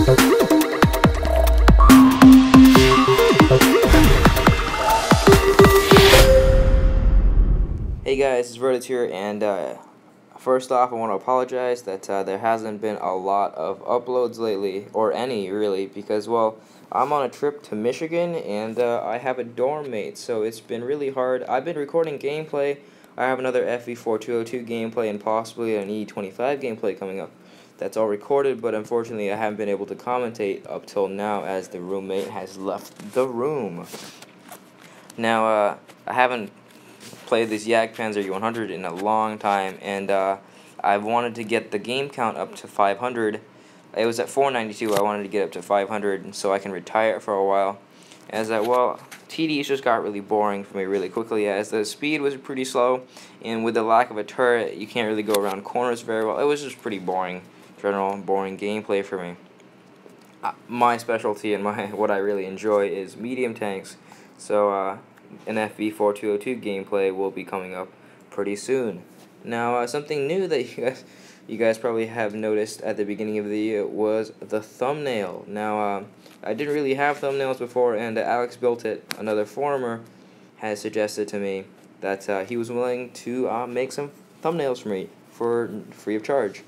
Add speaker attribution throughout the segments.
Speaker 1: Hey guys, it's Blitz here, and first off I want to apologize that there hasn't been a lot of uploads lately, or any really, because, well, I'm on a trip to Michigan, and I have a dorm mate, so it's been really hard. I've been recording gameplay. I have another FV4202 gameplay and possibly an E25 gameplay coming up. That's all recorded, but unfortunately I haven't been able to commentate up till now as the roommate has left the room. Now, I haven't played this Jagdpanzer E100 in a long time, and I wanted to get the game count up to 500. It was at 492. I wanted to get up to 500 so I can retire for a while. As well, TDs just got really boring for me really quickly, as the speed was pretty slow, and with the lack of a turret, you can't really go around corners very well. It was just pretty boring, general boring gameplay for me. My specialty and what I really enjoy is medium tanks, so an FV4202 gameplay will be coming up pretty soon. Now, something new that you guys probably have noticed at the beginning of the year was the thumbnail. Now, I didn't really have thumbnails before, and alexbuiltit, another forumer, has suggested to me that he was willing to make some thumbnails for me for free of charge.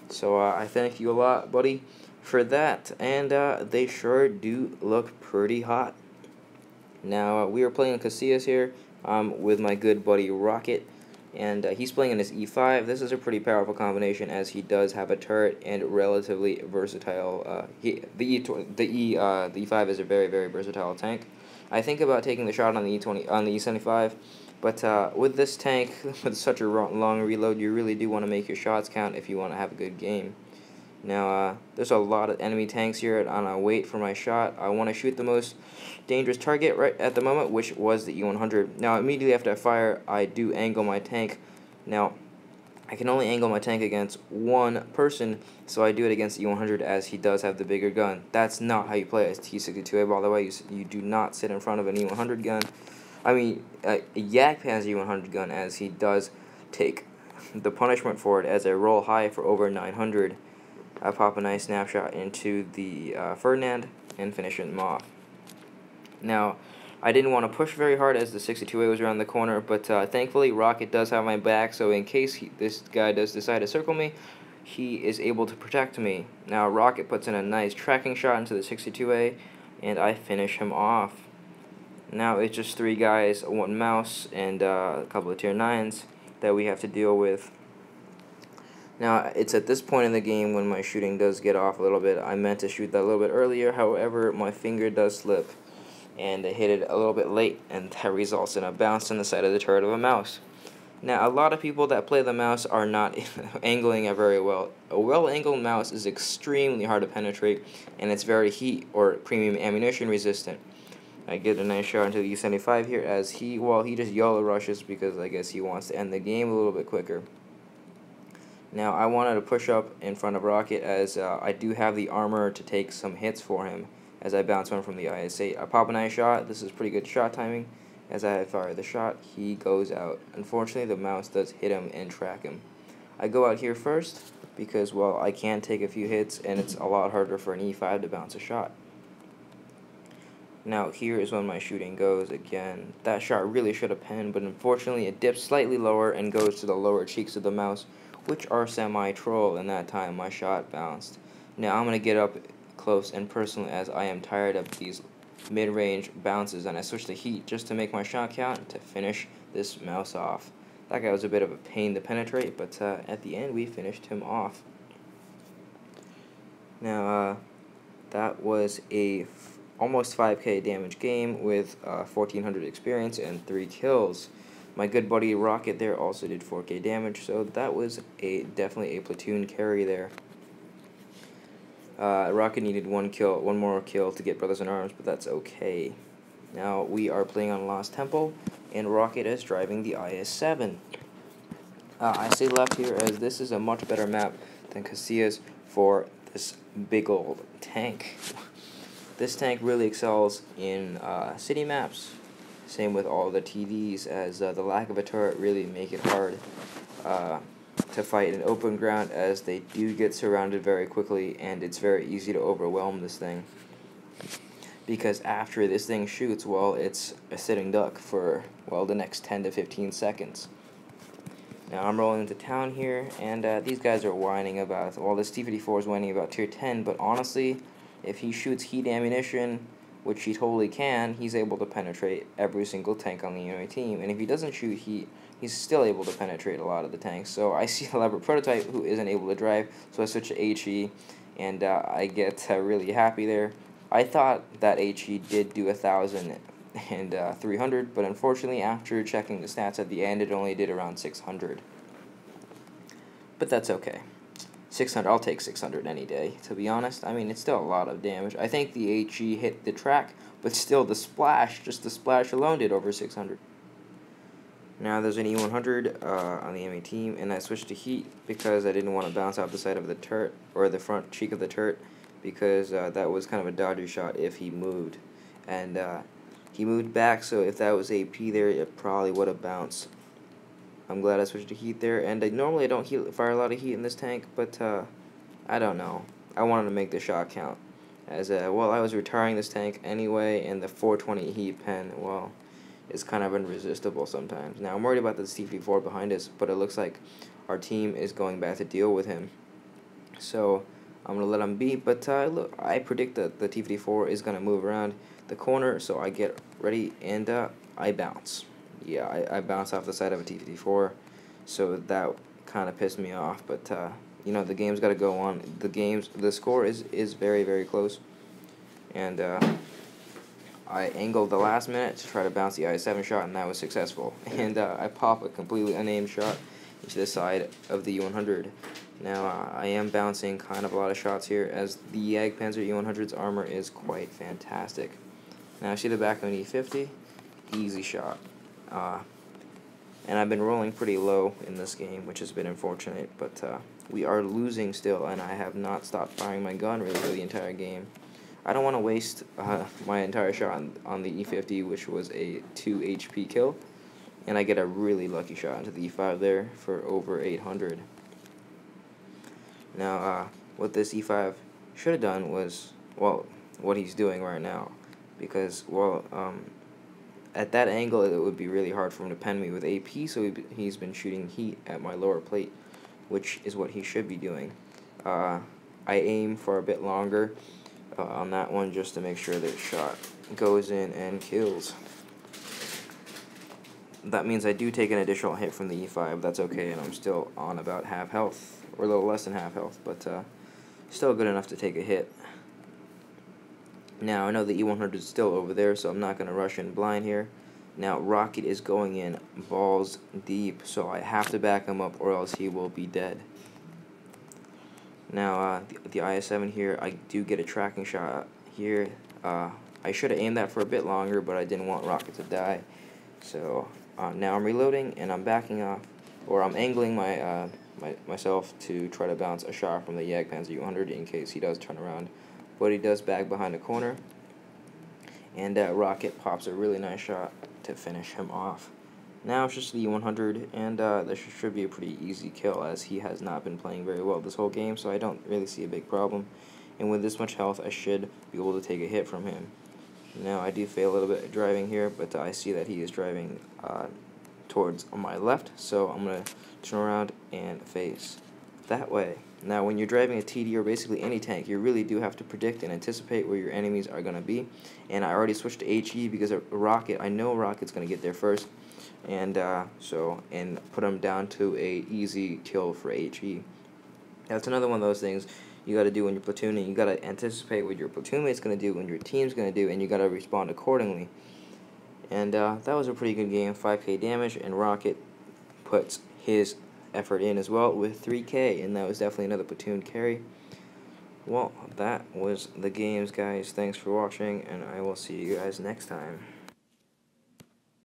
Speaker 1: So I thank you a lot, buddy, for that, and they sure do look pretty hot. Now, we are playing Casillas here with my good buddy Rocket, and he's playing in his E5. This is a pretty powerful combination, as he does have a turret and relatively versatile. The E5 is a very, very versatile tank. I think about taking the shot on the E75, but with this tank with such a long reload, you really do want to make your shots count if you want to have a good game. Now, there's a lot of enemy tanks here, and I wait for my shot. I want to shoot the most dangerous target right at the moment, which was the E100. Now, immediately after I fire, I do angle my tank. Now, I can only angle my tank against one person, so I do it against the E100, as he does have the bigger gun. That's not how you play as T62A, by the way. You do not sit in front of an E100 gun. I mean, a Jagdpanzer E100 gun, as he does take the punishment for it, as I roll high for over 900. I pop a nice snapshot into the Ferdinand and finish him off. Now, I didn't want to push very hard as the 62A was around the corner, but thankfully Rocket does have my back, so in case this guy does decide to circle me, he is able to protect me. Now, Rocket puts in a nice tracking shot into the 62A, and I finish him off. Now, it's just 3 guys, 1 mouse, and a couple of tier 9s that we have to deal with. Now, it's at this point in the game when my shooting does get off a little bit. I meant to shoot that a little bit earlier, however, my finger does slip, and I hit it a little bit late, and that results in a bounce on the side of the turret of a mouse. Now, a lot of people that play the mouse are not angling it very well. A well-angled mouse is extremely hard to penetrate, and it's very heat or premium ammunition resistant. I get a nice shot into the E75 here, as he just YOLO rushes because I guess he wants to end the game a little bit quicker. Now, I wanted to push up in front of Rocket, as I do have the armor to take some hits for him as I bounce one from the IS-8. I pop a nice shot. This is pretty good shot timing. As I fire the shot, he goes out. Unfortunately, the mouse does hit him and track him. I go out here first because, well, I can take a few hits, and it's a lot harder for an E5 to bounce a shot. Now, here is when my shooting goes again. That shot really should have penned, but unfortunately it dips slightly lower and goes to the lower cheeks of the mouse, which are semi-troll, and that time my shot bounced. Now, I'm going to get up close and personal, as I am tired of these mid-range bounces, and I switch to heat just to make my shot count to finish this mouse off. That guy was a bit of a pain to penetrate, but at the end we finished him off. Now, that was a almost 5k damage game with 1400 experience and 3 kills. My good buddy Rocket there also did 4k damage, so that was definitely a platoon carry there. Rocket needed one more kill to get Brothers in Arms, but that's okay. Now we are playing on Lost Temple, and Rocket is driving the IS-7. I say left here, as this is a much better map than Casillas for this big old tank. This tank really excels in city maps. Same with all the TDs, as the lack of a turret really make it hard to fight in open ground, as they do get surrounded very quickly, and it's very easy to overwhelm this thing. Because after this thing shoots, well, it's a sitting duck for, well, the next 10 to 15 seconds. Now I'm rolling into town here, and these guys are whining about, well, this T-54 is whining about tier 10, but honestly, if he shoots heat ammunition, which he totally can, he's able to penetrate every single tank on the enemy team. And if he doesn't shoot heat, he's still able to penetrate a lot of the tanks. So I see the Leopard prototype who isn't able to drive, so I switch to HE, and I get really happy there. I thought that HE did do 1,000 and 300, but unfortunately after checking the stats at the end, it only did around 600. But that's okay. 600, I'll take 600 any day, to be honest. I mean, it's still a lot of damage. I think the HE hit the track, but still the splash, just the splash alone did over 600. Now there's an E100 on the enemy team, and I switched to heat because I didn't want to bounce off the side of the turret, or the front cheek of the turret, because that was kind of a dodgy shot if he moved. And he moved back, so if that was AP there, it probably would have bounced. I'm glad I switched to heat there, and normally I don't fire a lot of heat in this tank, but I don't know. I wanted to make the shot count. As well, I was retiring this tank anyway, and the 420 heat pen, well, is kind of irresistible sometimes. Now, I'm worried about the T-54 behind us, but it looks like our team is going back to deal with him. So I'm going to let him be, but look, I predict that the T-54 is going to move around the corner, so I get ready, and I bounce. Yeah, I bounced off the side of a T-54, so that kind of pissed me off, but you know, the game's got to go on. The score is very, very close, and I angled the last minute to try to bounce the I-7 shot, and that was successful, and I pop a completely unaimed shot into the side of the E100. Now, I am bouncing kind of a lot of shots here, as the Jagdpanzer E100's armor is quite fantastic. Now, I see the back of an E50, easy shot. And I've been rolling pretty low in this game, which has been unfortunate, but we are losing still, and I have not stopped firing my gun really for the entire game. I don't want to waste my entire shot on the E50, which was a 2 HP kill, and I get a really lucky shot into the E5 there for over 800. Now, what this E5 should have done was, well, what he's doing right now, because, well, at that angle, it would be really hard for him to pen me with AP, so he's been shooting heat at my lower plate, which is what he should be doing. I aim for a bit longer on that one just to make sure that shot goes in and kills. That means I do take an additional hit from the E5, that's okay, and I'm still on about half health, or a little less than half health, but still good enough to take a hit. Now, I know the E100 is still over there, so I'm not going to rush in blind here. Now, Rocket is going in balls deep, so I have to back him up or else he will be dead. Now, the IS-7 here, I do get a tracking shot here. I should have aimed that for a bit longer, but I didn't want Rocket to die. So, now I'm reloading, and I'm backing off, or I'm angling myself to try to bounce a shot from the Jagdpanzer E100 in case he does turn around. But he does back behind the corner, and Rocket pops a really nice shot to finish him off. Now it's just the E100, and this should be a pretty easy kill, as he has not been playing very well this whole game, so I don't really see a big problem. And with this much health, I should be able to take a hit from him. Now, I do fail a little bit at driving here, but I see that he is driving towards my left, so I'm going to turn around and face that way. Now, when you're driving a TD or basically any tank, you really do have to predict and anticipate where your enemies are going to be. And I already switched to HE because of Rocket. I know Rocket's going to get there first, and put him down to a easy kill for HE. That's another one of those things you got to do when you're platooning. You got to anticipate what your platoon mate's going to do, what your team's going to do, and you got to respond accordingly. And that was a pretty good game, 5k damage, and Rocket puts his effort in as well with 3k, and that was definitely another platoon carry. Well, that was the games, guys. Thanks for watching, and I will see you guys next time.